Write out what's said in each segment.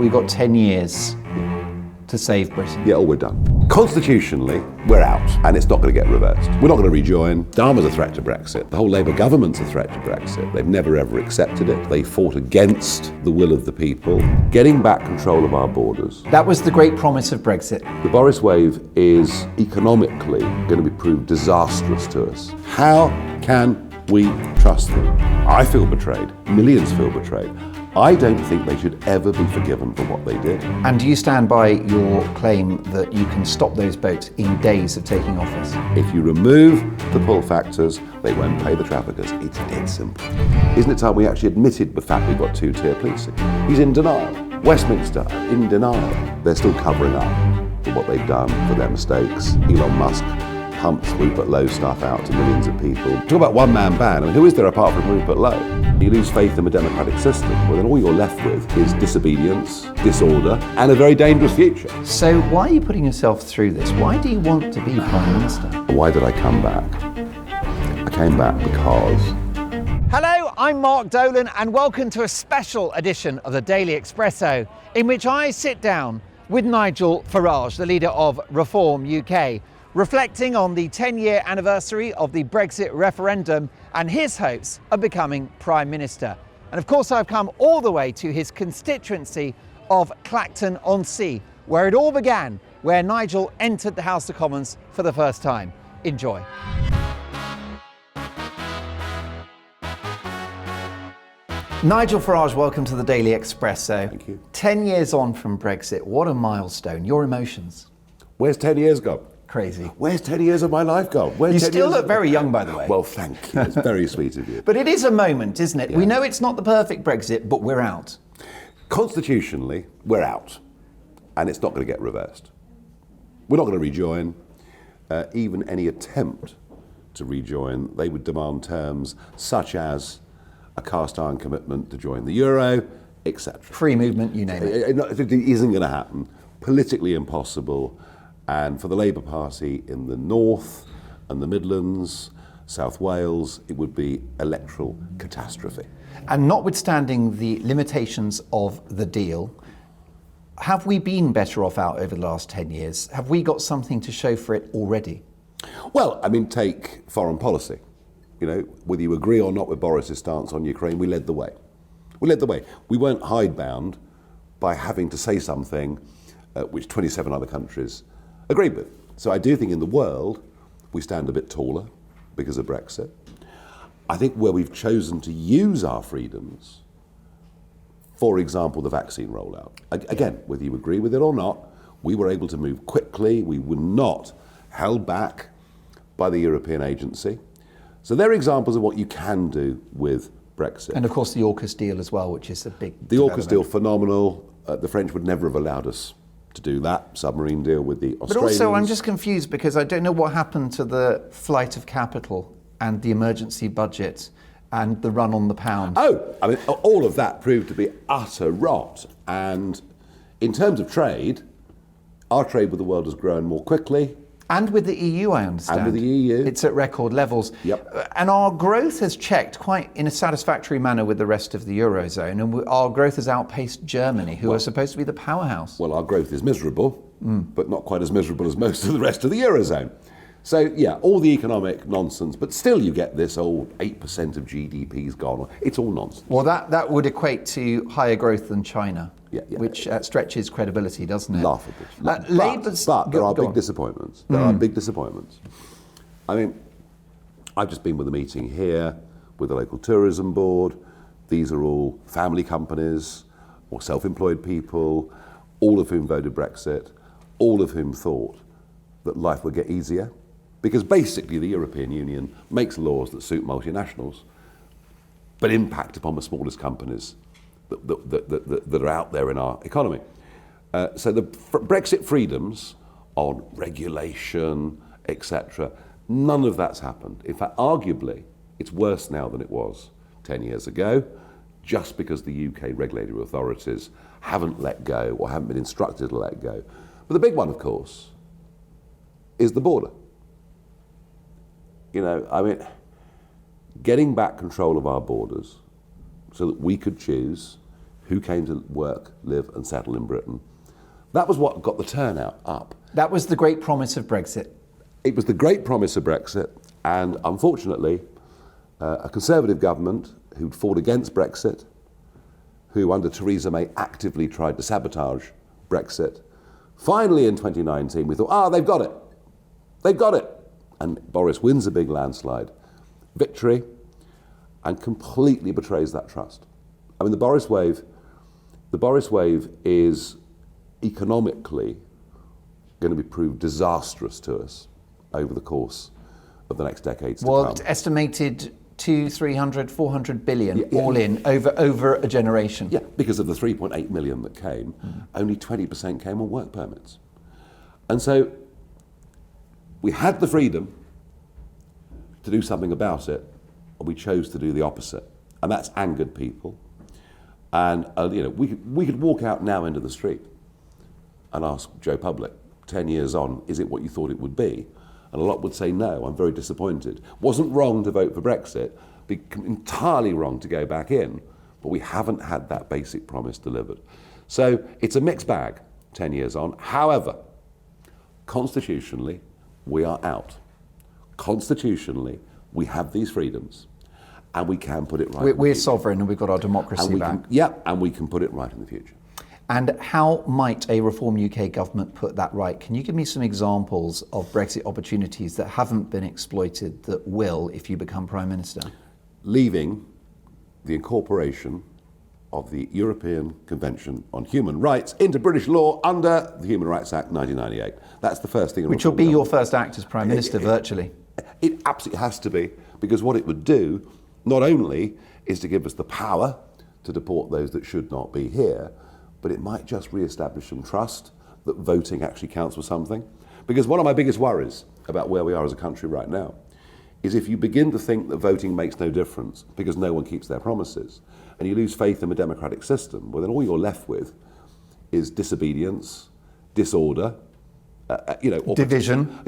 We've got 10 years to save Britain. Yeah, we're done. Constitutionally, we're out, and it's not going to get reversed. We're not going to rejoin. Dharma's a threat to Brexit. The whole Labour government's a threat to Brexit. They've never ever accepted it. They fought against the will of the people. Getting back control of our borders. That was the great promise of Brexit. The Boriswave is economically going to be proved disastrous to us. How can we trust them? I feel betrayed. Millions feel betrayed. I don't think they should ever be forgiven for what they did. And do you stand by your claim that you can stop those boats in days of taking office? If you remove the pull factors, they won't pay the traffickers. It's dead simple. Isn't it time we actually admitted the fact we've got two-tier policing? He's in denial. Westminster, in denial. They're still covering up for what they've done, for their mistakes. Elon Musk pumps Rupert Lowe stuff out to millions of people. Talk about one-man band. I mean, who is there apart from Rupert Lowe? You lose faith in the democratic system, well then all you're left with is disobedience, disorder, and a very dangerous future. So why are you putting yourself through this? Why do you want to be Prime Minister? Why did I come back? I came back because... Hello, I'm Mark Dolan and welcome to a special edition of the Daily Expresso in which I sit down with Nigel Farage, the leader of Reform UK, reflecting on the 10-year anniversary of the Brexit referendum and his hopes of becoming Prime Minister. And of course I've come all the way to his constituency of Clacton-on-Sea, where it all began, where Nigel entered the House of Commons for the first time. Enjoy. Nigel Farage, welcome to the Daily Expresso. Thank you. 10 years on from Brexit, what a milestone. Your emotions? Where's 10 years gone? Crazy. Where's 10 years of my life gone? You still look very young, by the way. Well, thank you. It's very sweet of you. But it is a moment, isn't it? Yeah. We know it's not the perfect Brexit, but we're out. Constitutionally, we're out, and it's not going to get reversed. We're not going to rejoin. Even any attempt to rejoin, they would demand terms such as a cast iron commitment to join the euro, etc. Free movement, you name it. It isn't going to happen. Politically impossible. And for the Labour Party in the North and the Midlands, South Wales, it would be electoral catastrophe. And notwithstanding the limitations of the deal, have we been better off out over the last 10 years? Have we got something to show for it already? Well, I mean, take foreign policy. You know, whether you agree or not with Boris's stance on Ukraine, we led the way. We led the way. We weren't hidebound by having to say something which 27 other countries agreed with. So I do think in the world we stand a bit taller because of Brexit. I think where we've chosen to use our freedoms, for example, the vaccine rollout. Again, whether you agree with it or not, we were able to move quickly. We were not held back by the European agency. So they're examples of what you can do with Brexit. And of course the AUKUS deal as well, which is a big The AUKUS development. deal, phenomenal. The French would never have allowed us to do that submarine deal with the Australians. But also I'm just confused because I don't know what happened to the flight of capital and the emergency budget and the run on the pound. Oh, I mean, all of that proved to be utter rot. And in terms of trade, our trade with the world has grown more quickly. And with the EU, I understand. And with the EU. It's at record levels. Yep. And our growth has checked quite in a satisfactory manner with the rest of the Eurozone. And our growth has outpaced Germany, who are supposed to be the powerhouse. Well, our growth is miserable, but not quite as miserable as most of the rest of the Eurozone. So, yeah, all the economic nonsense, but still you get this old 8% of GDP's gone. It's all nonsense. Well, that would equate to higher growth than China, Yeah. which stretches credibility, doesn't it? Laughable. Labour's... But there are Go big on. disappointments. There are big disappointments. I mean, I've just been with a meeting here with the local tourism board. These are all family companies or self-employed people, all of whom voted Brexit, all of whom thought that life would get easier. Because basically the European Union makes laws that suit multinationals, but impact upon the smallest companies that are out there in our economy. So the Brexit freedoms on regulation, etc., none of that's happened. In fact, arguably, it's worse now than it was 10 years ago, just because the UK regulatory authorities haven't let go or haven't been instructed to let go. But the big one, of course, is the border. You know, I mean, getting back control of our borders so that we could choose who came to work, live and settle in Britain. That was what got the turnout up. That was the great promise of Brexit. It was the great promise of Brexit, and unfortunately, a Conservative government who'd fought against Brexit, who under Theresa May actively tried to sabotage Brexit, finally in 2019 we thought, they've got it. They've got it. And Boris wins a big landslide victory and completely betrays that trust. I mean, the Boriswave is economically going to be proved disastrous to us over the course of the next decades to come. It's estimated 300, 400 billion all in over a generation. Yeah, because of the 3.8 million that came, only 20% came on work permits. And so we had the freedom to do something about it, and we chose to do the opposite. And that's angered people. And we could walk out now into the street and ask Joe Public, 10 years on, is it what you thought it would be? And a lot would say no, I'm very disappointed. Wasn't wrong to vote for Brexit, entirely wrong to go back in, but we haven't had that basic promise delivered. So it's a mixed bag, 10 years on. However, constitutionally, we are out. Constitutionally, we have these freedoms, and we can put it right. We're sovereign, and we've got our democracy back. And we can put it right in the future. And how might a Reform UK government put that right? Can you give me some examples of Brexit opportunities that haven't been exploited that will if you become Prime Minister? Leaving the incorporation of the European Convention on Human Rights into British law under the Human Rights Act 1998. That's the first thing. Which will be your first act as Prime Minister, virtually. It absolutely has to be, because what it would do not only is to give us the power to deport those that should not be here, but it might just re-establish some trust that voting actually counts for something. Because one of my biggest worries about where we are as a country right now is if you begin to think that voting makes no difference because no one keeps their promises, and you lose faith in the democratic system, well then all you're left with is disobedience, disorder, division,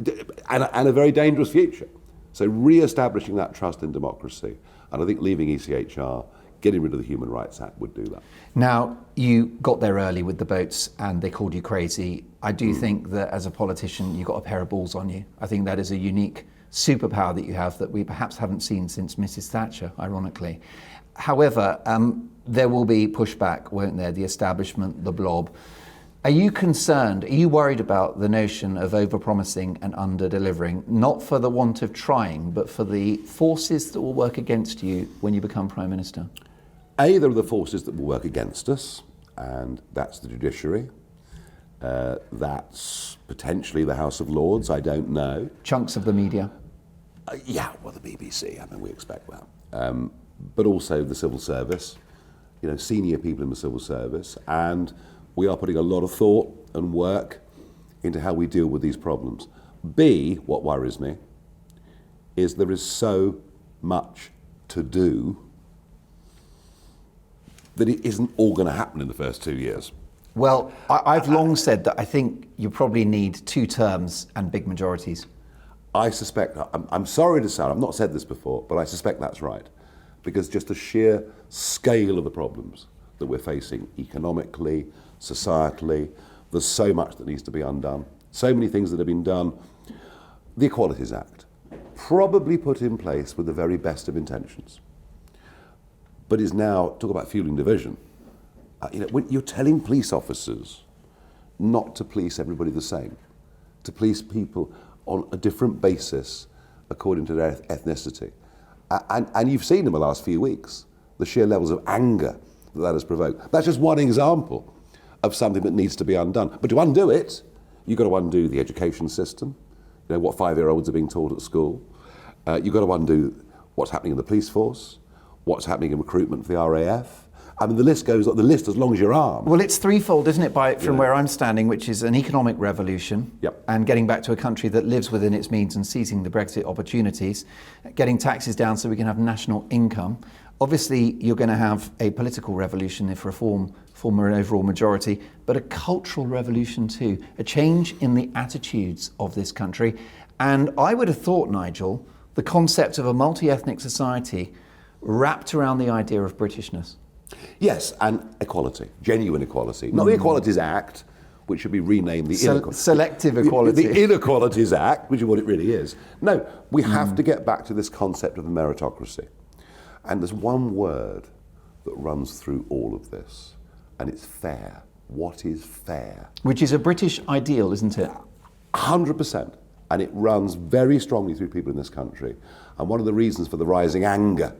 and a very dangerous future. So re-establishing that trust in democracy, and I think leaving ECHR, getting rid of the Human Rights Act would do that. Now, you got there early with the boats and they called you crazy. I do think that as a politician, you've got a pair of balls on you. I think that is a unique superpower that you have that we perhaps haven't seen since Mrs. Thatcher, ironically. However, there will be pushback, won't there? The establishment, the blob. Are you concerned, are you worried about the notion of over-promising and under-delivering, not for the want of trying, but for the forces that will work against you when you become Prime Minister? There are the forces that will work against us, and that's the judiciary. That's potentially the House of Lords, I don't know. Chunks of the media? The BBC, I mean, we expect that. But also the civil service, senior people in the civil service, and we are putting a lot of thought and work into how we deal with these problems. What worries me, is there is so much to do that it isn't all going to happen in the first 2 years. Well, I've long said that I think you probably need 2 terms and big majorities. I suspect, I'm sorry to say, I've not said this before, but I suspect that's right. Because just the sheer scale of the problems that we're facing economically, societally, there's so much that needs to be undone. So many things that have been done. The Equalities Act, probably put in place with the very best of intentions, but is now, talk about fueling division. When you're telling police officers not to police everybody the same, to police people on a different basis according to their ethnicity. And you've seen in the last few weeks the sheer levels of anger that has provoked. That's just one example of something that needs to be undone. But to undo it, you've got to undo the education system, what 5-year-olds are being taught at school. You've got to undo what's happening in the police force, what's happening in recruitment for the RAF. I mean, the list goes on, the list as long as your arm. Well, it's threefold, isn't it, from where I'm standing, which is an economic revolution, and getting back to a country that lives within its means and seizing the Brexit opportunities, getting taxes down so we can have national income. Obviously, you're going to have a political revolution if Reform form an overall majority, but a cultural revolution too, a change in the attitudes of this country. And I would have thought, Nigel, the concept of a multi-ethnic society wrapped around the idea of Britishness. Yes, and equality, genuine equality. Not the Equalities Act, which should be renamed the Selective equality. The Inequalities Act, which is what it really is. No, we have to get back to this concept of a meritocracy. And there's one word that runs through all of this, and it's fair. What is fair? Which is a British ideal, isn't it? 100%. And it runs very strongly through people in this country. And one of the reasons for the rising anger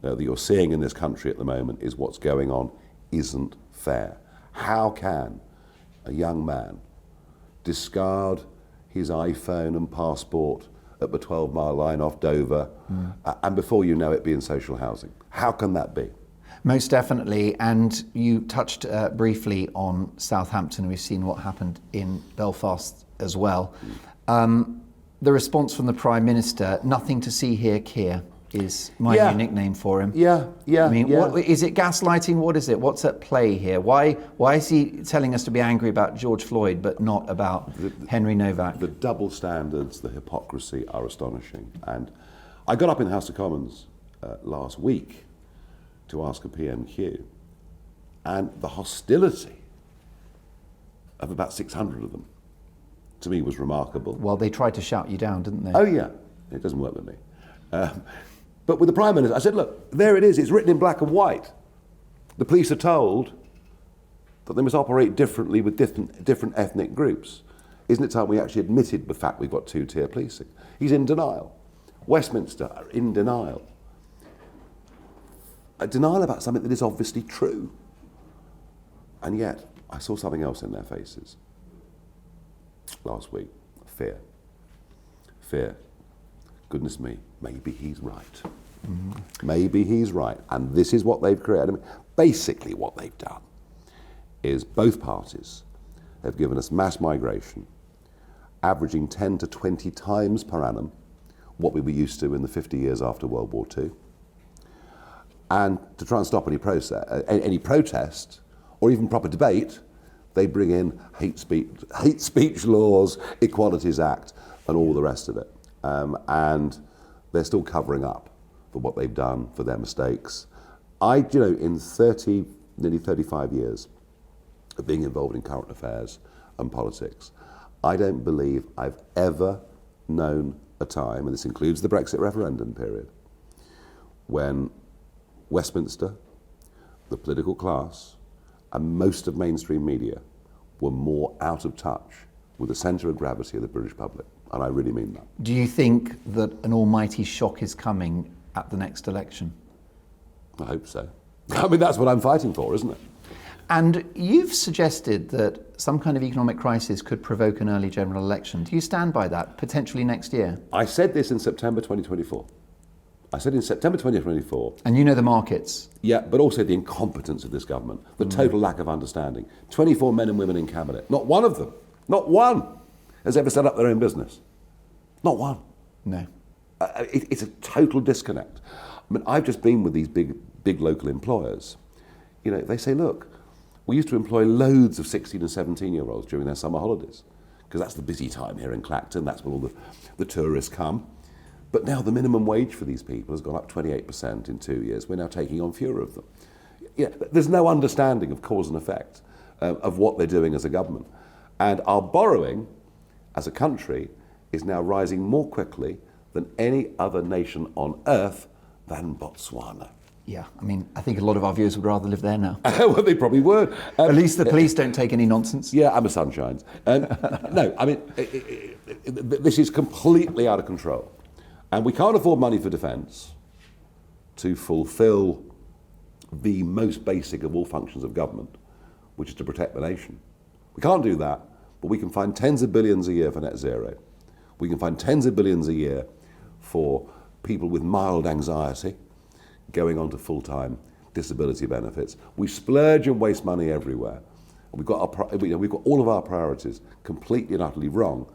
that you're seeing in this country at the moment is what's going on isn't fair. How can a young man discard his iPhone and passport at the 12-mile line off Dover and before you know it be in social housing? How can that be? Most definitely, and you touched briefly on Southampton. We've seen what happened in Belfast as well. The response from the Prime Minister, nothing to see here, Keir, is my new nickname for him. I mean, what, is it gaslighting? What is it? What's at play here? Why is he telling us to be angry about George Floyd but not about Henry Novak? The double standards, the hypocrisy are astonishing. And I got up in the House of Commons last week to ask a PMQ, and the hostility of about 600 of them, to me, was remarkable. Well, they tried to shout you down, didn't they? Oh yeah, it doesn't work with me. But with the Prime Minister, I said, look, there it is, it's written in black and white. The police are told that they must operate differently with different ethnic groups. Isn't it time we actually admitted the fact we've got two-tier policing? He's in denial. Westminster are in denial. A denial about something that is obviously true. And yet, I saw something else in their faces last week. Fear. Fear. Goodness me, maybe he's right. Maybe he's right. And this is what they've created. I mean, basically what they've done is both parties have given us mass migration, averaging 10 to 20 times per annum what we were used to in the 50 years after World War II. And to try and stop any protest or even proper debate, they bring in hate speech laws, Equalities Act, and all the rest of it. And they're still covering up for what they've done, for their mistakes. In nearly 35 years of being involved in current affairs and politics, I don't believe I've ever known a time, and this includes the Brexit referendum period, when Westminster, the political class, and most of mainstream media were more out of touch with the centre of gravity of the British public. And I really mean that. Do you think that an almighty shock is coming at the next election? I hope so. I mean, that's what I'm fighting for, isn't it? And you've suggested that some kind of economic crisis could provoke an early general election. Do you stand by that, potentially next year? I said this in September 2024. I said in September 2024. And you know the markets. Yeah, but also the incompetence of this government, the total lack of understanding. 24 men and women in cabinet. Not one of them, not one, has ever set up their own business. Not one. No. It's a total disconnect. I mean, I've just been with these big local employers. You know, they say, look, we used to employ loads of 16 and 17-year-olds during their summer holidays, because that's the busy time here in Clacton, that's when all the tourists come. But now the minimum wage for these people has gone up 28% in 2 years. We're now taking on fewer of them. Yeah, there's no understanding of cause and effect of what they're doing as a government. And our borrowing as a country is now rising more quickly than any other nation on earth than Botswana. Yeah, I mean, I think a lot of our viewers would rather live there now. Well, they probably would. At least the police don't take any nonsense. Yeah, and the sun shines. No, I mean, this is completely out of control. And we can't afford money for defence to fulfil the most basic of all functions of government, which is to protect the nation. We can't do that, but we can find tens of billions a year for net zero. We can find tens of billions a year for people with mild anxiety going on to full-time disability benefits. We splurge and waste money everywhere. We've got all of our priorities completely and utterly wrong,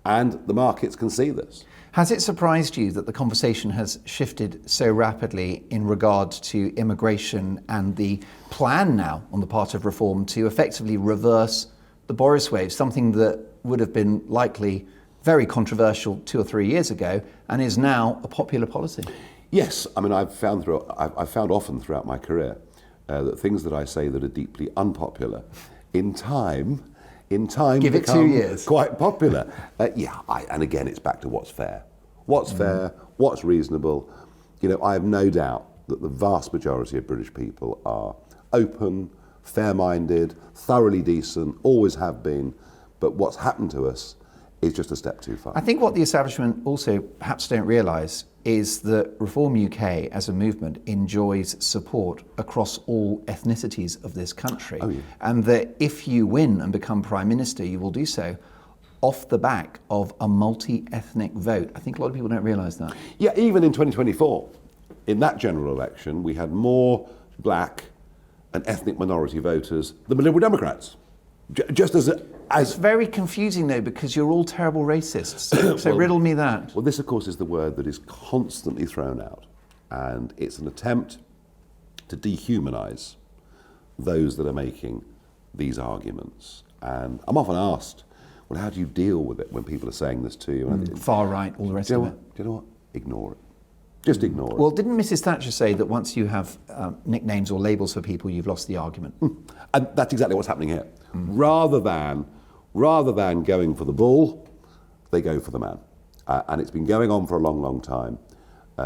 and the markets can see this. Has it surprised you that the conversation has shifted so rapidly in regard to immigration and the plan now on the part of Reform to effectively reverse the Boriswave, something that would have been likely very controversial 2 or 3 years ago and is now a popular policy? Yes, I mean I've found often throughout my career that things that I say that are deeply unpopular, in time Give it 2 become years. quite popular. And again, it's back to what's fair. What's fair, what's reasonable. I have no doubt that the vast majority of British people are open, fair-minded, thoroughly decent, always have been, but what's happened to us is just a step too far. I think what the establishment also perhaps don't realise is that Reform UK as a movement enjoys support across all ethnicities of this country. Oh, yeah. And that if you win and become Prime Minister, you will do so off the back of a multi-ethnic vote. I think a lot of people don't realise that. Yeah, even in 2024, in that general election, we had more black and ethnic minority voters than the Liberal Democrats. Just as It's very confusing though, because you're all terrible racists. So Well- riddle me that. Well, this, of course, is the word that is constantly thrown out, and it's an attempt to dehumanise those that are making these arguments. And I'm often asked, well, how do you deal with it when people are saying this to you? And Far right, all the rest do you of know it. what? Do you know what? Ignore it. Just ignore it. Well, didn't Mrs. Thatcher say that once you have nicknames or labels for people, you've lost the argument? And that's exactly what's happening here. Rather than going for the bull, they go for the man. And it's been going on for a long, long time.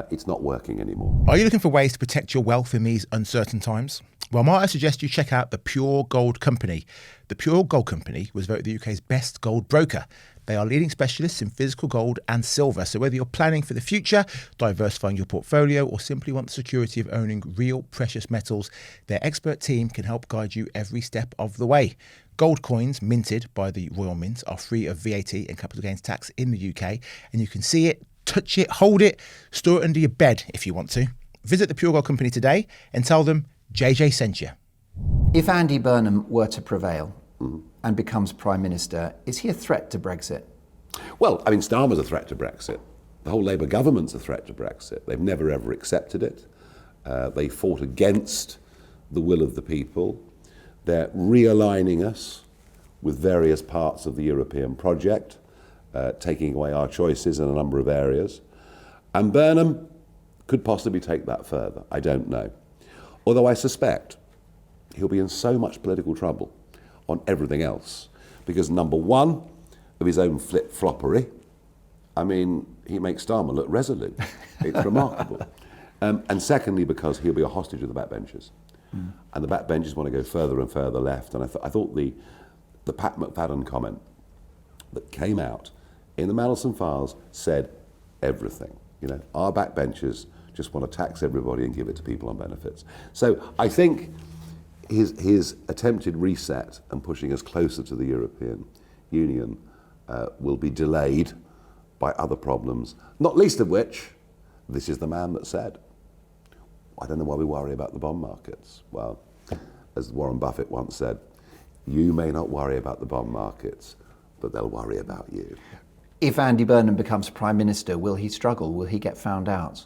It's not working anymore. Are you looking for ways to protect your wealth in these uncertain times? Well, might I suggest you check out the Pure Gold Company. The Pure Gold Company was voted the UK's best gold broker. They are leading specialists in physical gold and silver. So whether you're planning for the future, diversifying your portfolio, or simply want the security of owning real precious metals, their expert team can help guide you every step of the way. Gold coins minted by the Royal Mint are free of VAT and capital gains tax in the UK, and you can see it, touch it, hold it, store it under your bed if you want to. Visit the Pure Gold Company today and tell them JJ sent you. If Andy Burnham were to prevail and becomes Prime Minister, is he a threat to Brexit? Well, I mean, Starmer's a threat to Brexit. The whole Labour government's a threat to Brexit. They've never, ever accepted it. They fought against the will of the people. They're realigning us with various parts of the European project, taking away our choices in a number of areas. And Burnham could possibly take that further. I don't know. Although I suspect he'll be in so much political trouble on everything else because, number one, of his own flip-floppery. I mean, he makes Starmer look resolute. It's remarkable. And secondly, because he'll be a hostage of the backbenchers. And the backbenchers want to go further and further left. And I thought the Pat McFadden comment that came out in the Mandelson files said everything. Our backbenchers just want to tax everybody and give it to people on benefits. So I think his attempted reset and pushing us closer to the European Union will be delayed by other problems, not least of which, this is the man that said, I don't know why we worry about the bond markets. Well, as Warren Buffett once said, you may not worry about the bond markets, but they'll worry about you. If Andy Burnham becomes Prime Minister, will he struggle? Will he get found out?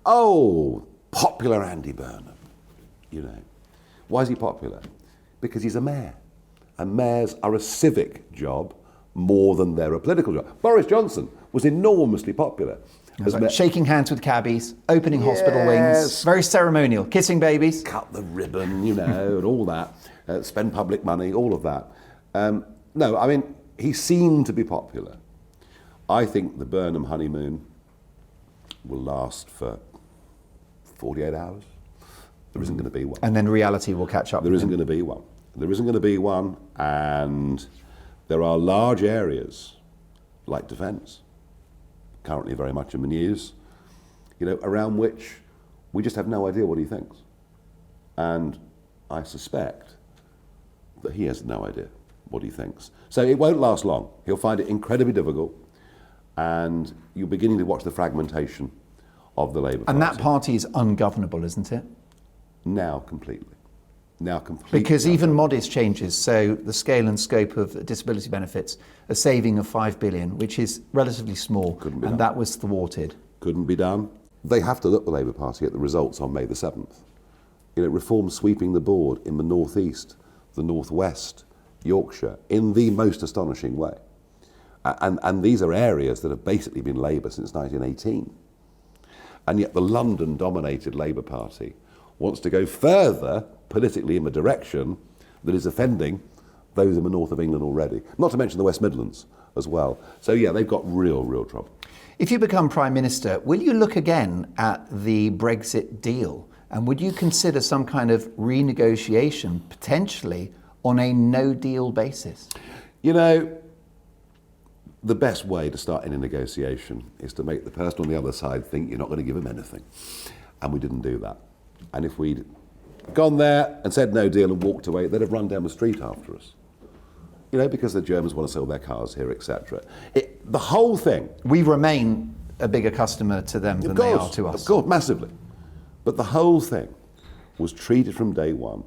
Oh, popular Andy Burnham. Why is he popular? Because he's a mayor. And mayors are a civic job more than they're a political job. Boris Johnson was enormously popular. Shaking hands with cabbies, opening hospital wings, very ceremonial, kissing babies. Cut the ribbon, and all that. Spend public money, all of that. No, I mean, he seemed to be popular. I think the Burnham honeymoon will last for 48 hours. There isn't going to be one. And then reality will catch up. There isn't going to be one. There isn't going to be one, and there are large areas like defence, currently very much in the news, around which we just have no idea what he thinks. And I suspect that he has no idea what he thinks. So it won't last long. He'll find it incredibly difficult, and you're beginning to watch the fragmentation of the Labour Party. And that party is ungovernable, isn't it? Now completely. Because even modest changes, so the scale and scope of disability benefits, a saving of $5 billion, which is relatively small, and that was thwarted. Couldn't be done. They have to look, the Labour Party, at the results on May the 7th. Reform sweeping the board in the North East, the North West, Yorkshire, in the most astonishing way. And these are areas that have basically been Labour since 1918. And yet the London-dominated Labour Party wants to go further politically in the direction that is offending those in the north of England already. Not to mention the West Midlands as well. So yeah, they've got real trouble. If you become Prime Minister, will you look again at the Brexit deal? And would you consider some kind of renegotiation potentially on a no-deal basis? You know, the best way to start any negotiation is to make the person on the other side think you're not going to give them anything. And we didn't do that. And if we'd gone there and said no deal and walked away, they'd have run down the street after us. You know, because the Germans want to sell their cars here, etc. The whole thing... We remain a bigger customer to them than they are to us. Of course, massively. But the whole thing was treated from day one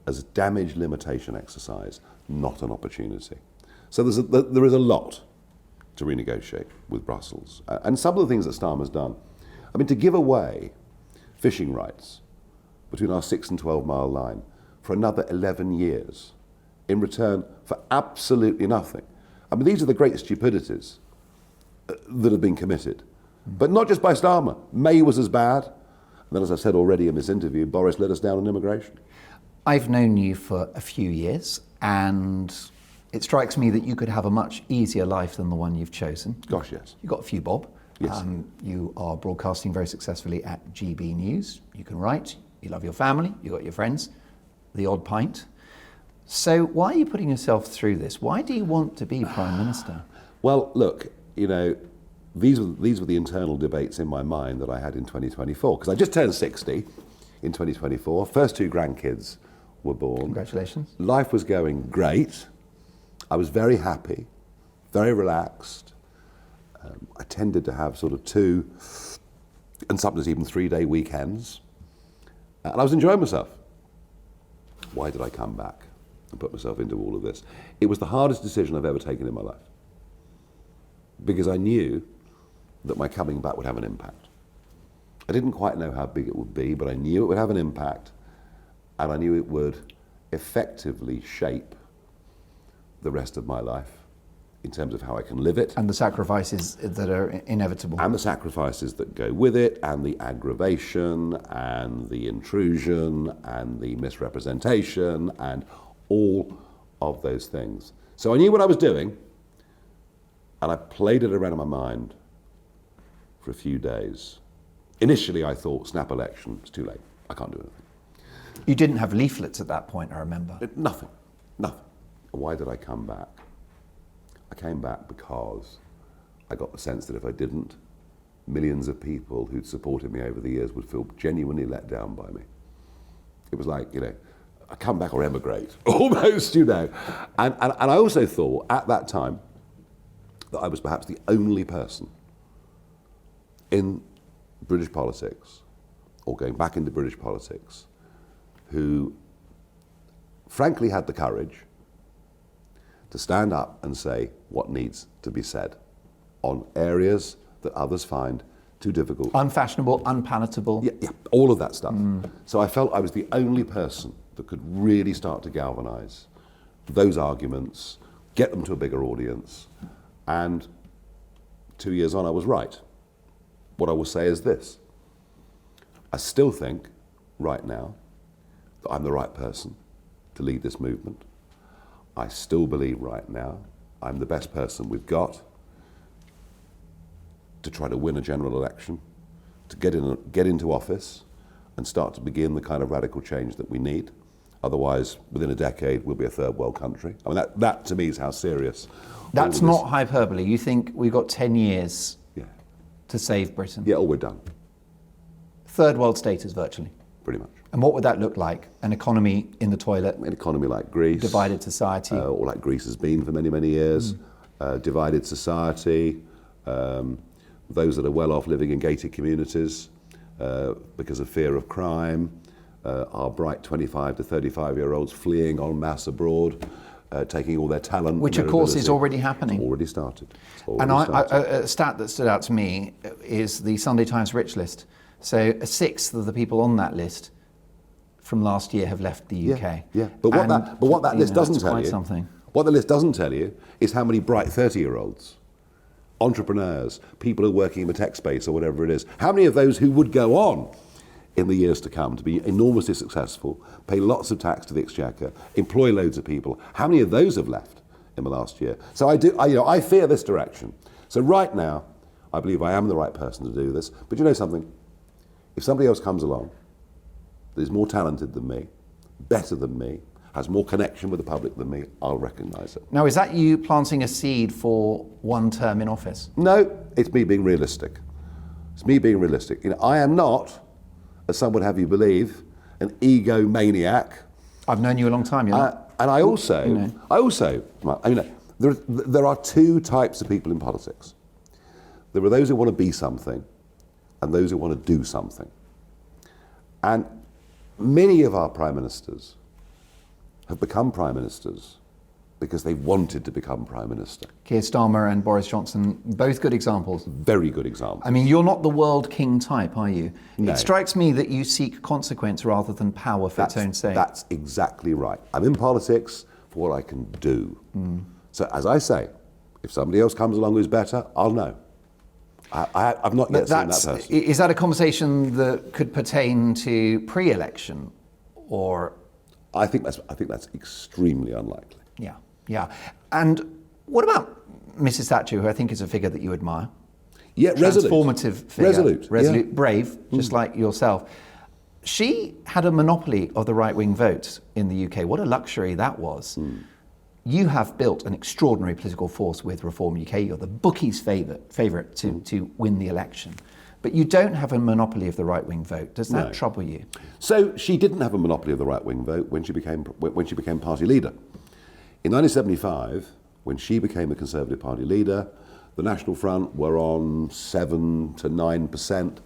as a damage limitation exercise, not an opportunity. So there is a lot to renegotiate with Brussels. And some of the things that Starmer's done, I mean, to give away fishing rights between our 6 and 12 mile line for another 11 years in return for absolutely nothing. I mean, these are the great stupidities that have been committed. But not just by Starmer. May was as bad. And then, as I said already in this interview, Boris let us down on immigration. I've known you for a few years, and it strikes me that you could have a much easier life than the one you've chosen. Gosh, yes. You've got a few bob. Yes. You are broadcasting very successfully at GB News. You can write. You love your family. You've got your friends. The odd pint. So why are you putting yourself through this? Why do you want to be Prime Minister? Well, look, you know, these were the internal debates in my mind that I had in 2024, because I just turned 60 in 2024. First 2 grandkids were born. Congratulations. Life was going great. I was very happy, very relaxed. I tended to have sort of 2 and sometimes even 3-day weekends. And I was enjoying myself. Why did I come back and put myself into all of this? It was the hardest decision I've ever taken in my life, because I knew that my coming back would have an impact. I didn't quite know how big it would be, but I knew it would have an impact, and I knew it would effectively shape the rest of my life in terms of how I can live it. And the sacrifices that are inevitable. And the sacrifices that go with it, and the aggravation, and the intrusion, and the misrepresentation, and all of those things. So I knew what I was doing, and I played it around in my mind for a few days. Initially, I thought, snap election, it's too late. I can't do anything. You didn't have leaflets at that point, I remember. Nothing. Why did I come back? I came back because I got the sense that if I didn't, millions of people who'd supported me over the years would feel genuinely let down by me. It was like, you know, I come back or emigrate, almost, you know. And I also thought at that time that I was perhaps the only person in British politics, or going back into British politics, who frankly had the courage to stand up and say what needs to be said on areas that others find too difficult. Unfashionable, unpalatable. Yeah, all of that stuff. So I felt I was the only person that could really start to galvanise those arguments, get them to a bigger audience, and 2 years on I was right. What I will say is this: I still think, right now, that I'm the right person to lead this movement. I still believe right now I'm the best person we've got to try to win a general election, to get into office and start to begin the kind of radical change that we need. Otherwise, within a decade, we'll be a third world country. I mean, that to me is how serious. That's not hyperbole. You think we've got 10 years Yeah. to save Britain? Yeah, or we're done, Third world status, virtually. pretty much. And what would that look like? An economy in the toilet, An economy like Greece. divided society. Or like Greece has been for many, many years. Divided society. Those that are well off living in gated communities because of fear of crime. Our bright 25 to 35-year-olds fleeing en masse abroad, taking all their talent. Which, and of their course, is ability. already happening. It's already started. And a stat that stood out to me is the Sunday Times Rich List. So a sixth of the people on that list from last year have left the UK. Yeah. But what that list doesn't tell you, something. what the list doesn't tell you is how many bright 30-year-olds, entrepreneurs, people who are working in the tech space or whatever it is, how many of those who would go on in the years to come to be enormously successful, pay lots of tax to the exchequer, employ loads of people. How many of those have left in the last year? So I fear this direction. So right now, I believe I am the right person to do this. But you know something? If somebody else comes along that is more talented than me, better than me, has more connection with the public than me, I'll recognise it. Now, is that you planting a seed for one term in office? No, it's me being realistic. It's me being realistic. I am not, as some would have you believe, an egomaniac. I've known you a long time. You're not. And I also, there are two types of people in politics. There are those who want to be something and those who want to do something. And many of our prime ministers have become prime ministers because they wanted to become prime minister. Keir Starmer and Boris Johnson, both good examples. Very good example. I mean, you're not the world king type, are you? No. It strikes me that you seek consequence rather than power for its own sake. That's exactly right. I'm in politics for what I can do. So as I say, if somebody else comes along who's better, I'll know. I've not yet seen that person. Is that a conversation that could pertain to pre-election, or? I think that's extremely unlikely. Yeah. And what about Mrs. Thatcher, who I think is a figure that you admire? Yeah, resolute. Transformative figure. Resolute, yeah. Brave, just like yourself. She had a monopoly of the right-wing vote in the UK. What a luxury that was. You have built an extraordinary political force with Reform UK. You're the bookies' favourite to win the election. But you don't have a monopoly of the right-wing vote. Does that trouble you? So she didn't have a monopoly of the right-wing vote when she became party leader. In 1975, when she became a Conservative Party leader, the National Front were on 7 to 9%.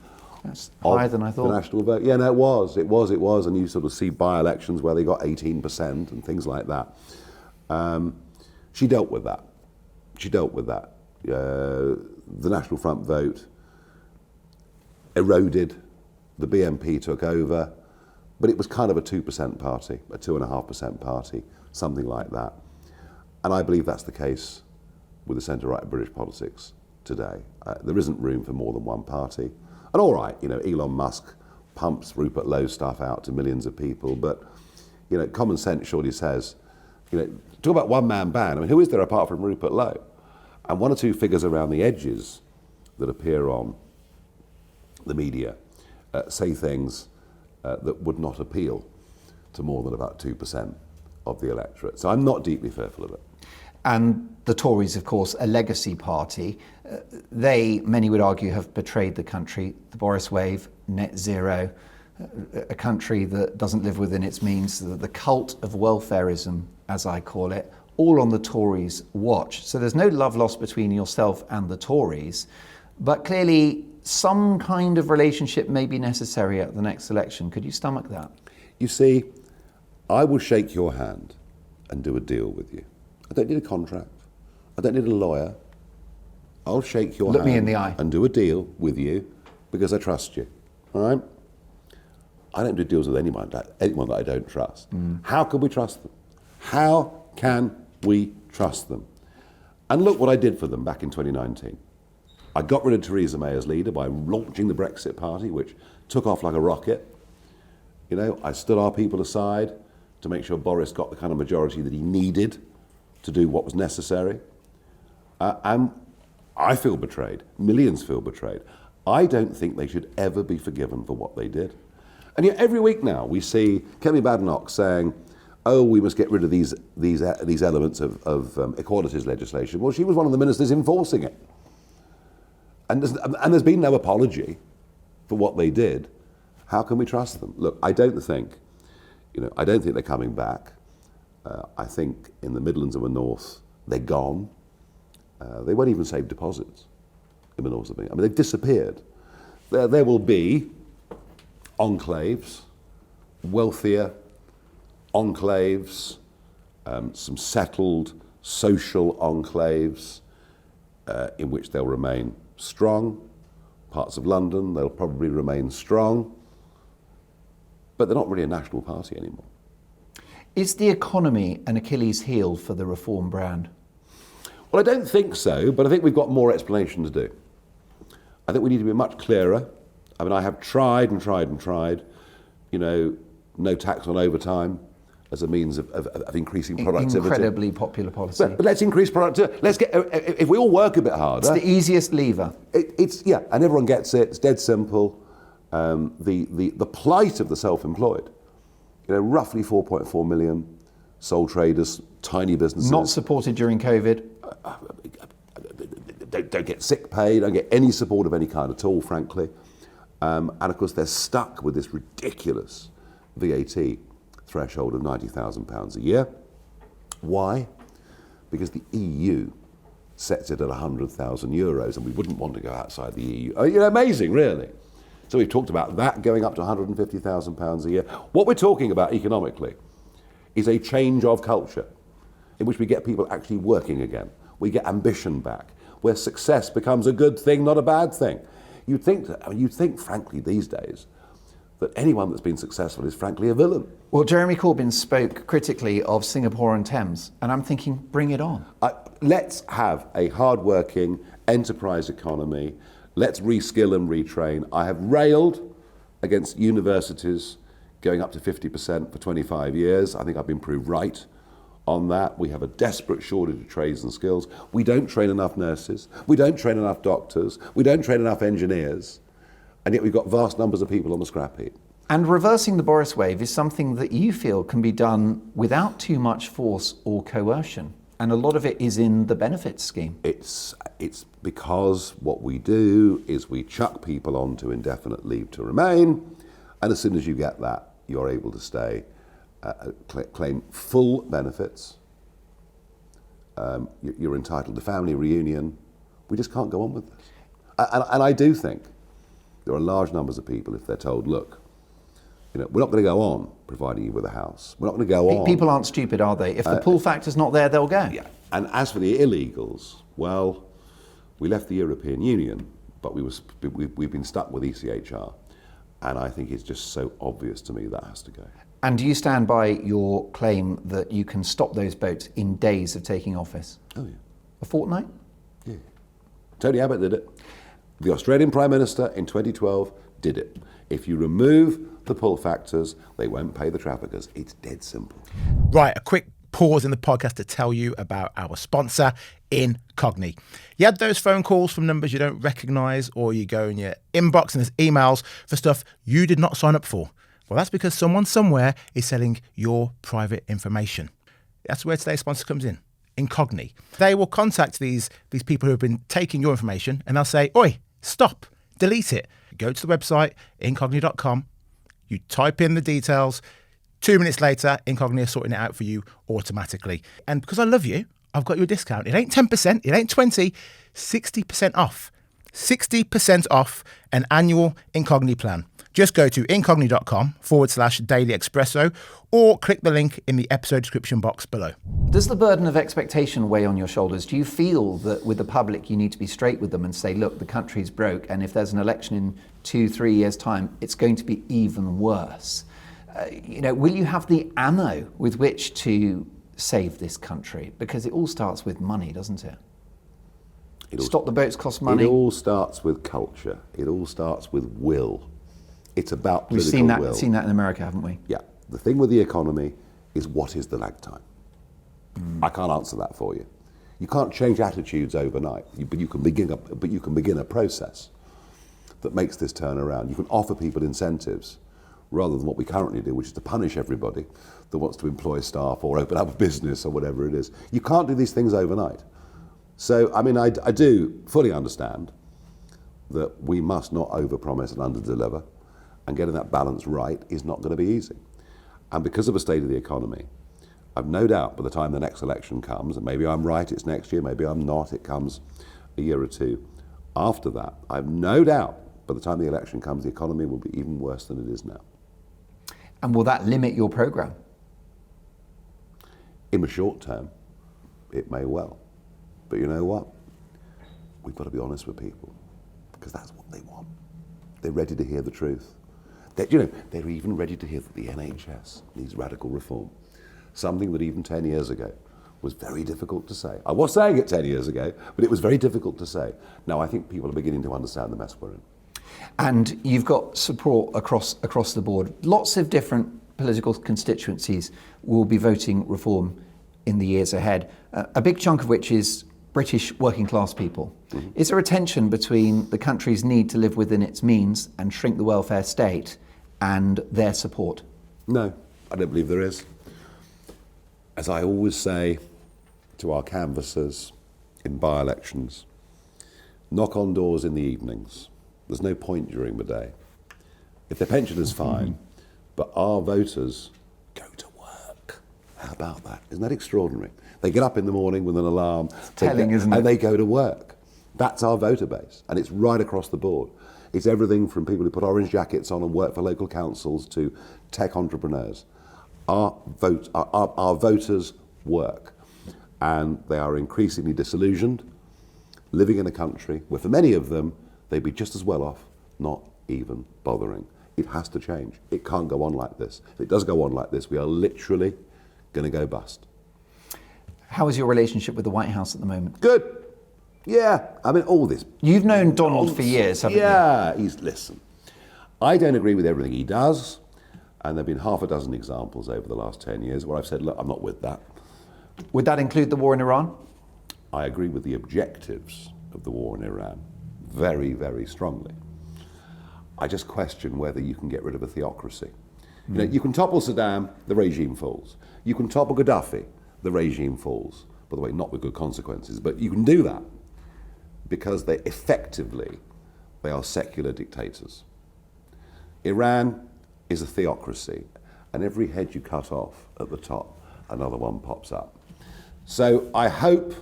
That's higher than I thought. The national vote. Yeah, no, it was. And you sort of see by-elections where they got 18% and things like that. She dealt with that. The National Front vote eroded, the BNP took over, but it was kind of a 2% party, a 2.5% party, something like that. And I believe that's the case with the centre-right of British politics today. There isn't room for more than one party. And all right, Elon Musk pumps Rupert Lowe stuff out to millions of people, but common sense surely says, talk about one-man band. I mean, who is there apart from Rupert Lowe? And one or two figures around the edges that appear on the media say things that would not appeal to more than about 2% of the electorate. So I'm not deeply fearful of it. And the Tories, of course, a legacy party. They, many would argue, have betrayed the country. The Boriswave, net zero, a country that doesn't live within its means, the cult of welfarism, as I call it, all on the Tories' watch. So there's no love lost between yourself and the Tories, but clearly some kind of relationship may be necessary at the next election. Could you stomach that? You see, I will shake your hand and do a deal with you. I don't need a contract. I don't need a lawyer. I'll shake your hand. Look me in the eye. And do a deal with you because I trust you. All right? I don't do deals with anyone that I don't trust. How can we trust them? How can we trust them? And look what I did for them back in 2019. I got rid of Theresa May as leader by launching the Brexit Party, which took off like a rocket. I stood our people aside to make sure Boris got the kind of majority that he needed to do what was necessary. And I feel betrayed. Millions feel betrayed. I don't think they should ever be forgiven for what they did. And yet every week now we see Kemi Badenoch saying, oh, we must get rid of these elements of equalities legislation. Well, she was one of the ministers enforcing it. And there's been no apology for what they did. How can we trust them? Look, I don't think they're coming back. I think in the Midlands and the North, they're gone. They won't even save deposits in the North of England. I mean, they've disappeared. There will be enclaves, wealthier enclaves, some settled social enclaves in which they'll remain strong. Parts of London, they'll probably remain strong. But they're not really a national party anymore. Is the economy an Achilles heel for the Reform brand? Well, I don't think so, but I think we've got more explanation to do. I think we need to be much clearer I mean, I have tried and tried and tried, no tax on overtime as a means of increasing productivity. Incredibly popular policy. But let's increase productivity. If we all work a bit harder. It's the easiest lever. And everyone gets it. It's dead simple. The plight of the self-employed, roughly 4.4 million sole traders, tiny businesses. Not supported during COVID. Don't get sick pay, don't get any support of any kind at all, frankly. And of course, they're stuck with this ridiculous VAT threshold of £90,000 a year. Why? Because the EU sets it at €100,000, and we wouldn't want to go outside the EU. Amazing, really. So we've talked about that going up to £150,000 a year. What we're talking about economically is a change of culture in which we get people actually working again. We get ambition back, where success becomes a good thing, not a bad thing. You'd think, frankly, these days, that anyone that's been successful is frankly a villain. Well, Jeremy Corbyn spoke critically of Singapore-on-Thames, and I'm thinking, bring it on. Let's have a hard-working enterprise economy. Let's reskill and retrain. I have railed against universities going up to 50% for 25 years. I think I've been proved right on that. We have a desperate shortage of trades and skills. We don't train enough nurses. We don't train enough doctors. We don't train enough engineers. And yet we've got vast numbers of people on the scrap heap. And reversing the Boriswave is something that you feel can be done without too much force or coercion. And a lot of it is in the benefits scheme. It's because what we do is we chuck people onto indefinite leave to remain, and as soon as you get that, you're able to stay, claim full benefits. You're entitled to family reunion. We just can't go on with this. And I do think there are large numbers of people, if they're told, look, we're not going to go on providing you with a house. We're not going to go on. People aren't stupid, are they? If the pull factor's not there, they'll go. Yeah. And as for the illegals, well, we left the European Union, but we've been stuck with ECHR. And I think it's just so obvious to me that has to go. And do you stand by your claim that you can stop those boats in days of taking office? Oh, yeah. A fortnight? Yeah. Tony Abbott did it. The Australian Prime Minister in 2012 did it. If you remove the pull factors, they won't pay the traffickers. It's dead simple. Right, a quick pause in the podcast to tell you about our sponsor, Incogni. You had those phone calls from numbers you don't recognise, or you go in your inbox and there's emails for stuff you did not sign up for. Well, that's because someone somewhere is selling your private information. That's where today's sponsor comes in, Incogni. They will contact these people who have been taking your information, and they'll say, oi, stop, delete it. Go to the website, incogni.com, you type in the details, 2 minutes later, Incogni are sorting it out for you automatically. And because I love you, I've got you a discount. It ain't 10%, it ain't 20, 60% off. 60% off an annual Incogni plan. Just go to incogni.com/Daily Expresso or click the link in the episode description box below. Does the burden of expectation weigh on your shoulders? Do you feel that with the public you need to be straight with them and say, look, the country's broke, and if there's an election in 2-3 years' time, it's going to be even worse? Will you have the ammo with which to save this country? Because it all starts with money, doesn't it? Stop the boats cost money. It all starts with culture. It all starts with will. It's about political will. We've seen that in America, haven't we? Yeah. The thing with the economy is, what is the lag time? I can't answer that for you. You can't change attitudes overnight, but you can begin a process that makes this turn around. You can offer people incentives rather than what we currently do, which is to punish everybody that wants to employ staff or open up a business or whatever it is. You can't do these things overnight. So, I mean, I do fully understand that we must not overpromise and underdeliver, and getting that balance right is not going to be easy. And because of the state of the economy, I've no doubt by the time the next election comes, and maybe I'm right, it's next year, maybe I'm not, it comes a year or two after that, I've no doubt by the time the election comes, the economy will be even worse than it is now. And will that limit your programme? In the short term, it may well. But you know what? We've got to be honest with people, because that's what they want. They're ready to hear the truth. They're even ready to hear that the NHS needs radical reform. Something that even 10 years ago was very difficult to say. I was saying it 10 years ago, but it was very difficult to say. Now I think people are beginning to understand the mess we're in. And you've got support across the board. Lots of different political constituencies will be voting reform in the years ahead, a big chunk of which is British working class people. Mm-hmm. Is there a tension between the country's need to live within its means and shrink the welfare state and their support? No, I don't believe there is. As I always say to our canvassers in by-elections, knock on doors in the evenings. There's no point during the day. If their pension is fine, but our voters go to work. How about that? Isn't that extraordinary? They get up in the morning with an alarm, isn't it? And they go to work. That's our voter base, and it's right across the board. It's everything from people who put orange jackets on and work for local councils to tech entrepreneurs. Our voters work, and they are increasingly disillusioned, living in a country where for many of them, they'd be just as well off not even bothering. It has to change. It can't go on like this. If it does go on like this, we are literally going to go bust. How is your relationship with the White House at the moment? Good. Yeah. I mean, all this. You've known Donald for years, haven't you? Yeah. Listen, I don't agree with everything he does, and there have been half a dozen examples over the last 10 years where I've said, look, I'm not with that. Would that include the war in Iran? I agree with the objectives of the war in Iran very, very strongly. I just question whether you can get rid of a theocracy. You know, you can topple Saddam, the regime falls. You can topple Gaddafi, the regime falls. By the way, not with good consequences, but you can do that because they are secular dictators. Iran is a theocracy, and every head you cut off at the top, another one pops up. So I hope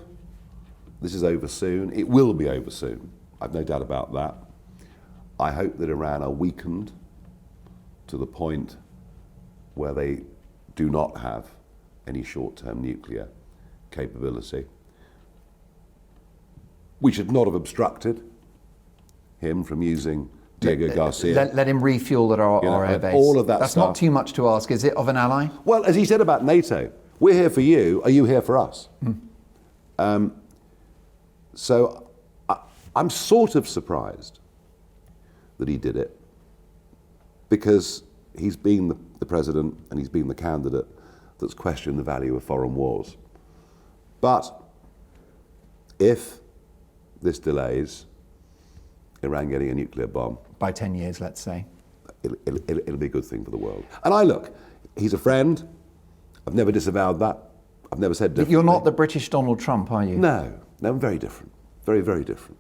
this is over soon. It will be over soon. I've no doubt about that. I hope that Iran are weakened to the point where they do not have any short-term nuclear capability. We should not have obstructed him from using Diego Garcia. Let him refuel at our air base. All of that That's stuff. not too much to ask, is it, of an ally? Well, as he said about NATO, we're here for you, are you here for us? So I'm sort of surprised that he did it, because he's been the president and he's been the candidate that's questioned the value of foreign wars. But if this delays Iran getting a nuclear bomb, By 10 years, let's say. it'll be a good thing for the world. And look, he's a friend. I've never disavowed that. I've never said differently. You're not the British Donald Trump, are you? No, I'm very different. Very, very different.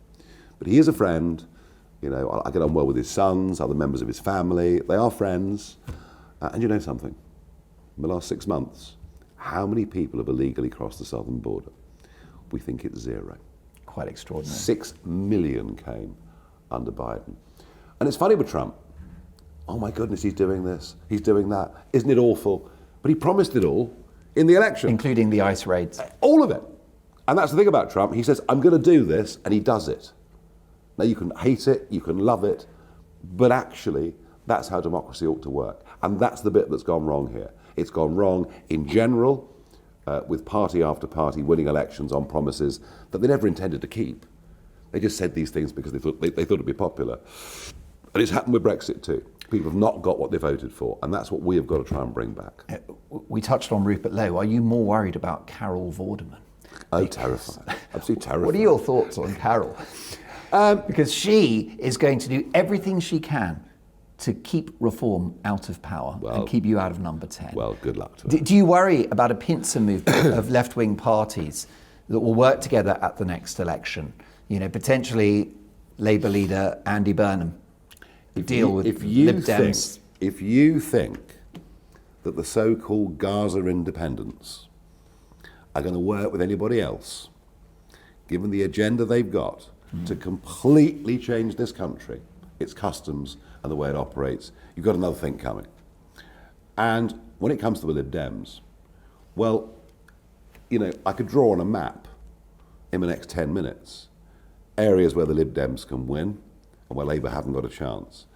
But he is a friend. You know, I get on well with his sons, other members of his family. They are friends. And you know something? In the last 6 months, how many people have illegally crossed the southern border? We think it's 0. Quite extraordinary. 6 million came under Biden. And it's funny with Trump. Oh my goodness, he's doing this, he's doing that. Isn't it awful? But he promised it all in the election. Including the ICE raids. All of it. And that's the thing about Trump. He says, I'm going to do this, and he does it. Now, you can hate it, you can love it, but actually, that's how democracy ought to work. And that's the bit that's gone wrong here. It's gone wrong in general, with party after party winning elections on promises that they never intended to keep. They just said these things because they thought it'd be popular. And it's happened with Brexit too. People have not got what they voted for, and that's what we have got to try and bring back. We touched on Rupert Lowe. Are you more worried about Carol Vorderman? Oh, terrified. Absolutely terrified. What are your thoughts on Carol? Because she is going to do everything she can to keep Reform out of power and keep you out of number 10. Well, good luck to her. Do you worry about a pincer movement of left-wing parties that will work together at the next election? You know, potentially Labour leader Andy Burnham deal with Lib Dems. If you think that the so-called Gaza independents are going to work with anybody else, given the agenda they've got to completely change this country, its customs and the way it operates, you've got another thing coming. And when it comes to the Lib Dems, well, you know, I could draw on a map in the next 10 minutes areas where the Lib Dems can win and where Labour haven't got a chance.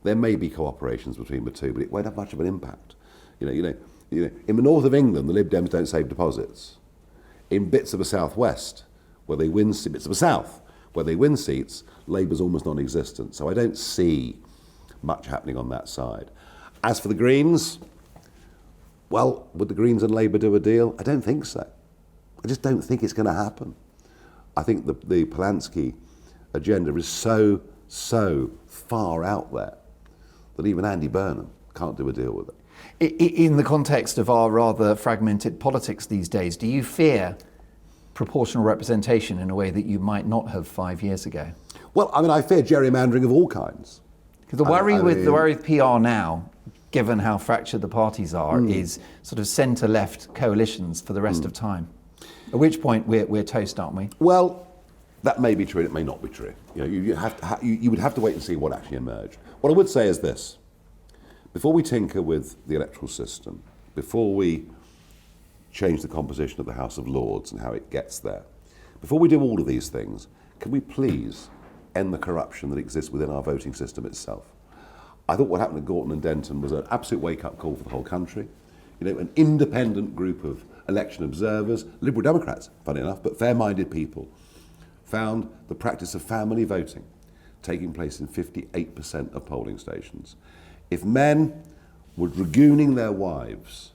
There may be cooperations between the two, but it won't have much of an impact. You know, in the north of England, the Lib Dems don't save deposits. In bits of the southwest, where they win bits of the south, Where they win seats, Labour's almost non-existent. So I don't see much happening on that side. As for the Greens, well, would the Greens and Labour do a deal? I don't think so. I just don't think it's going to happen. I think the Polanski agenda is so far out there that even Andy Burnham can't do a deal with it. In the context of our rather fragmented politics these days, do you fear proportional representation in a way that you might not have 5 years ago? Well, I mean, I fear gerrymandering of all kinds. Because the worry with PR now, given how fractured the parties are, is sort of centre-left coalitions for the rest of time. At which point we're toast, aren't we? Well, that may be true, and it may not be true. You know, you would have to wait and see what actually emerged. What I would say is this: before we tinker with the electoral system, before we change the composition of the House of Lords and how it gets there, before we do all of these things, can we please end the corruption that exists within our voting system itself? I thought what happened at Gorton and Denton was an absolute wake-up call for the whole country. You know, an independent group of election observers, Liberal Democrats, funny enough, but fair-minded people, found the practice of family voting taking place in 58% of polling stations. If men were dragooning their wives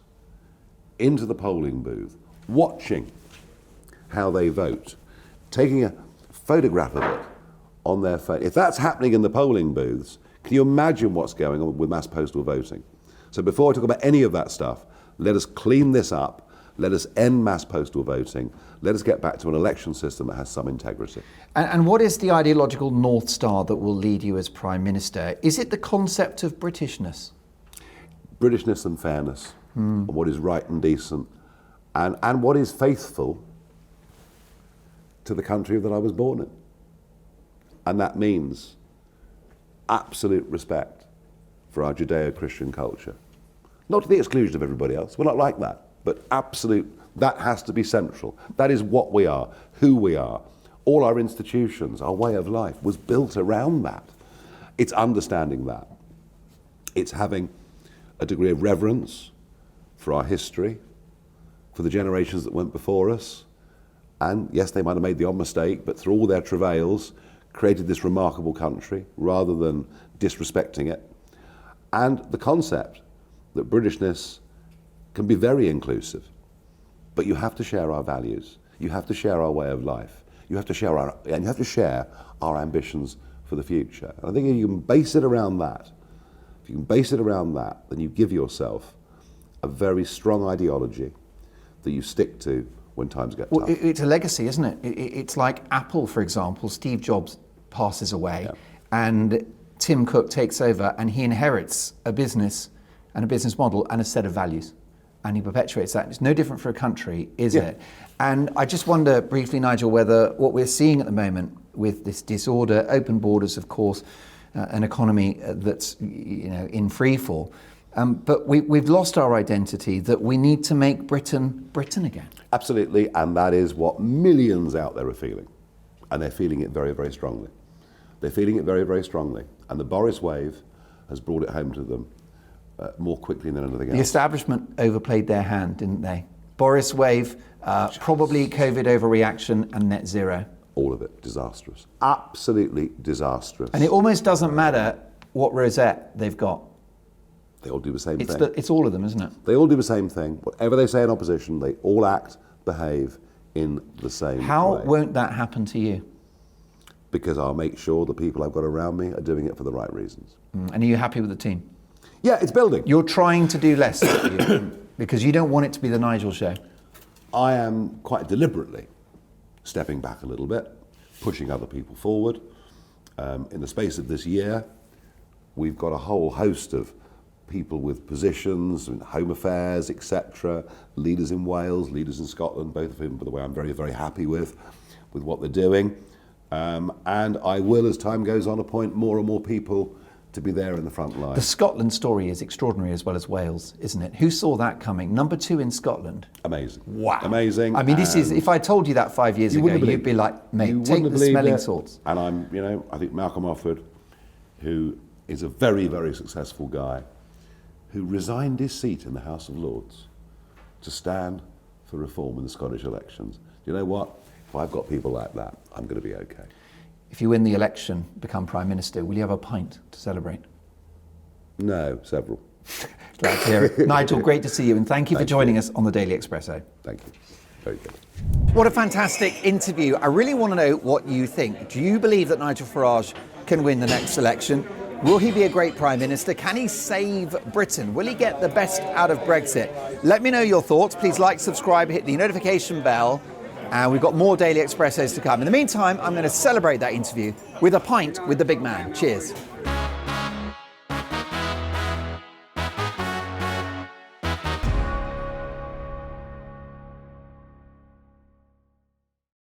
into the polling booth, watching how they vote, taking a photograph of it on their phone, if that's happening in the polling booths, can you imagine what's going on with mass postal voting? So before I talk about any of that stuff, let us clean this up. Let us end mass postal voting. Let us get back to an election system that has some integrity. And what is the ideological North Star that will lead you as Prime Minister? Is it the concept of Britishness? Britishness and fairness, and what is right and decent, and what is faithful to the country that I was born in. And that means absolute respect for our Judeo-Christian culture. Not to the exclusion of everybody else. We're not like that. But absolute, that has to be central. That is what we are, who we are. All our institutions, our way of life was built around that. It's understanding that. It's having a degree of reverence for our history, for the generations that went before us. And yes, they might have made the odd mistake, but through all their travails, created this remarkable country rather than disrespecting it. And the concept that Britishness can be very inclusive, but you have to share our values. You have to share our way of life. You have to share our ambitions for the future. And I think if you can base it around that, then you give yourself a very strong ideology that you stick to when times get tough. It's a legacy, isn't it? It's like Apple, for example. Steve Jobs passes away, and Tim Cook takes over, and he inherits a business and a business model and a set of values. And he perpetuates that. It's no different for a country, is it? And I just wonder briefly, Nigel, whether what we're seeing at the moment with this disorder, open borders, of course, an economy that's in free fall, but we've lost our identity, that we need to make Britain again. Absolutely, and that is what millions out there are feeling. And they're feeling it very, very strongly. They're feeling it very, very strongly. And the Boriswave has brought it home to them more quickly than anything else. The establishment overplayed their hand, didn't they? Boriswave, probably COVID overreaction and net zero. All of it disastrous. Absolutely disastrous. And it almost doesn't matter what rosette they've got. They all do the same thing. It's all of them, isn't it? They all do the same thing. Whatever they say in opposition, they all act, behave in the same way. How won't that happen to you? Because I'll make sure the people I've got around me are doing it for the right reasons. And are you happy with the team? Yeah, it's building. You're trying to do less, aren't you? Because you don't want it to be the Nigel show. I am quite deliberately stepping back a little bit, pushing other people forward. In the space of this year, we've got a whole host of people with positions in Home Affairs, etc., leaders in Wales, leaders in Scotland, both of whom, by the way, I'm very, very happy with what they're doing. And I will, as time goes on, appoint more and more people to be there in the front line. The Scotland story is extraordinary as well as Wales, isn't it? Who saw that coming? Number 2 in Scotland. Amazing. Wow. Amazing. I mean, this is, if I told you that 5 years ago, you'd be like, mate, take the smelling salts. And I think Malcolm Offord, who is a very, very successful guy, who resigned his seat in the House of Lords to stand for reform in the Scottish elections. You know what? If I've got people like that, I'm going to be okay. If you win the election, become Prime Minister, will you have a pint to celebrate? No, several. Glad to hear it. Nigel, great to see you, and thank you for joining us on the Daily Expresso. Thank you. Very good. What a fantastic interview. I really want to know what you think. Do you believe that Nigel Farage can win the next election? Will he be a great Prime Minister? Can he save Britain? Will he get the best out of Brexit? Let me know your thoughts. Please like, subscribe, hit the notification bell. And we've got more Daily Expressos to come. In the meantime, I'm going to celebrate that interview with a pint with the big man. Cheers.